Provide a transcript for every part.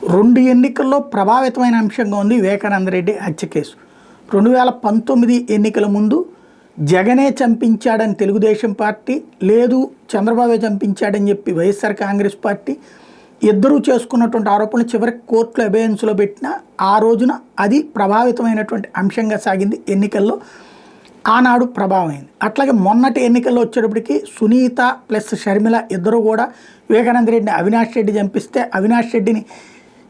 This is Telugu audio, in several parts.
రెండు ఎన్నికల్లో ప్రభావితమైన అంశంగా ఉంది వివేకానంద రెడ్డి హత్య కేసు. 2019 ఎన్నికల ముందు జగనే చంపించాడని తెలుగుదేశం పార్టీ, లేదు చంద్రబాబే చంపించాడని చెప్పి వైఎస్ఆర్ కాంగ్రెస్ పార్టీ ఇద్దరూ చేసుకున్నటువంటి ఆరోపణలు చివరికి కోర్టులో అబేయన్స్లో పెట్టిన ఆ రోజున అది ప్రభావితమైనటువంటి అంశంగా సాగింది. ఎన్నికల్లో ఆనాడు ప్రభావమైంది. అట్లాగే మొన్నటి ఎన్నికల్లో వచ్చేటప్పటికి సునీత ప్లస్ షర్మిల ఇద్దరు కూడా వివేకానంద రెడ్డిని అవినాష్ రెడ్డి చంపిస్తే అవినాష్ రెడ్డిని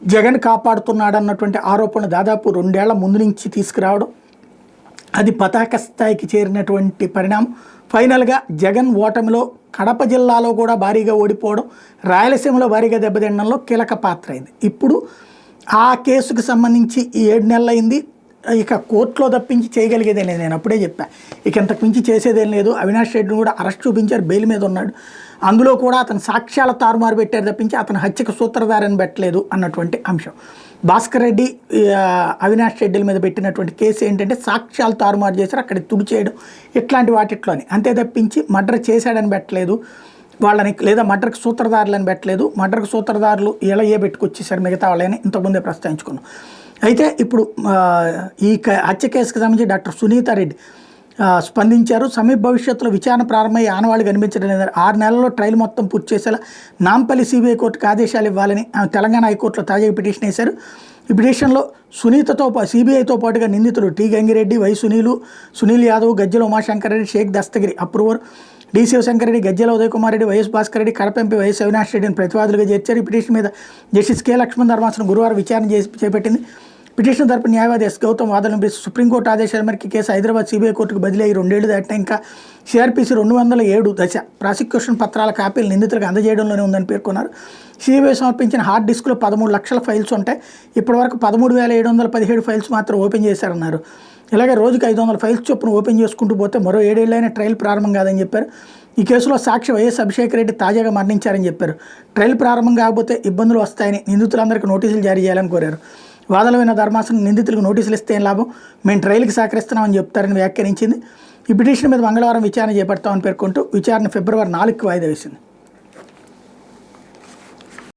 జగన్ కాపాడుతున్నాడు అన్నటువంటి ఆరోపణలు దాదాపు 2 ఏళ్ల ముందు నుంచి తీసుకురావడం, అది పతాక స్థాయికి చేరినటువంటి పరిణామం. ఫైనల్గా జగన్ ఓటమిలో కడప జిల్లాలో కూడా భారీగా ఓడిపోవడం, రాయలసీమలో భారీగా దెబ్బతినడంలో కీలక పాత్ర అయింది. ఇప్పుడు ఆ కేసుకు సంబంధించి ఈ 7 నెలలు అయింది. ఇక కోర్టులో తప్పించి చేయగలిగేదే లేదు. నేను అప్పుడే చెప్పాను, ఇక ఇంతకు మించి చేసేదేం లేదు. అవినాష్ రెడ్డిని కూడా అరెస్ట్ చూపించారు, బెయిల్ మీద ఉన్నాడు. అందులో కూడా అతను సాక్ష్యాల తారుమారు పెట్టారు తప్పించి అతను హత్యకు సూత్రధారని పెట్టలేదు అన్నటువంటి అంశం. భాస్కర్ రెడ్డి అవినాష్ రెడ్డిల మీద పెట్టినటువంటి కేసు ఏంటంటే సాక్ష్యాలు తారుమారు చేశారు, అక్కడ తుడిచేయడం, ఇట్లాంటి వాటిట్లోని. అంతే తప్పించి మర్డర్ చేశాడని పెట్టలేదు వాళ్ళని, లేదా మర్డర్కి సూత్రధారులని పెట్టలేదు. మర్డర్కి సూత్రధారులు ఎలా పెట్టుకొచ్చేసారు మిగతా వాళ్ళని ఇంతకుముందే ప్రస్తావించుకున్నాం. అయితే ఇప్పుడు ఈ హత్య కేసుకు సంబంధించి డాక్టర్ సునీత రెడ్డి స్పందించారు. సమీప భవిష్యత్తులో విచారణ ప్రారంభమై ఆనవాళ్ళు కనిపించడం లేదు. 6 నెలల్లో ట్రయల్ మొత్తం పూర్తి చేసేలా నాంపల్లి సిబిఐ కోర్టుకు ఆదేశాలు ఇవ్వాలని తెలంగాణ హైకోర్టులో తాజాగా పిటిషన్ వేశారు. ఈ పిటిషన్లో సునీతతో సిబిఐతో పాటుగా నిందితులు T Gangireddy, Y Sunil Yadav, Gajjala Umashankar Reddy, Sheikh Dastagiri approver, D Shivashankar Reddy, Gajjala Uday Kumar Reddy, YS Bhaskar Reddy, Kadapa MP YS Avinash రెడ్డిని ప్రతివాదులుగా చేర్చారు. ఈ పిటిషన్ మీద జస్టిస్ కె లక్ష్మణ్ ధర్మాసనం గురువారం విచారణ చేపట్టింది. పిటిషన్ తరపు న్యాయవాది ఎస్ గౌతమ్ వాదనలు వినిపిస్తూ సుప్రీంకోర్టు ఆదేశాల మేరకు కేసు హైదరాబాద్ సిబిఐ కోర్టుకు బదిలీ అయ్యి 2 ఏళ్లు దాటినా ఇంకా సిఆర్పిసి 207 దశ ప్రాసిక్యూషన్ పత్రాల కాపీలు నిందితులకు అందజేయడంలోనే ఉందని పేర్కొన్నారు. సిబిఐ సమర్పించిన హార్డ్ డిస్క్లో 13 లక్షల ఫైల్స్ ఉంటాయి. ఇప్పటివరకు 13,717 ఫైల్స్ మాత్రం ఓపెన్ చేశారన్నారు. ఇలాగే రోజుకి 500 ఫైల్స్ చొప్పున ఓపెన్ చేసుకుంటూ పోతే మరో 7 ఏళ్ళైనా ట్రయల్ ప్రారంభం కాదని చెప్పారు. ఈ కేసులో సాక్షి వైఎస్ అభిషేక్ రెడ్డి తాజాగా మరణించారని చెప్పారు. ట్రయల్ ప్రారంభం కాకపోతే ఇబ్బందులు వస్తాయని నిందితులందరికీ నోటీసులు జారీ చేయాలని కోరారు. వాదనమైన ధర్మాసనం నిందితులకు నోటీసులు ఇస్తే ఏం లాభం, మేము ట్రయల్కి సహకరిస్తున్నామని చెప్తారని వ్యాఖ్యానించింది. ఈ పిటిషన్ మీద మంగళవారం విచారణ చేపడతామని పేర్కొంటూ విచారణ ఫిబ్రవరి 4కి వాయిదా వేసింది.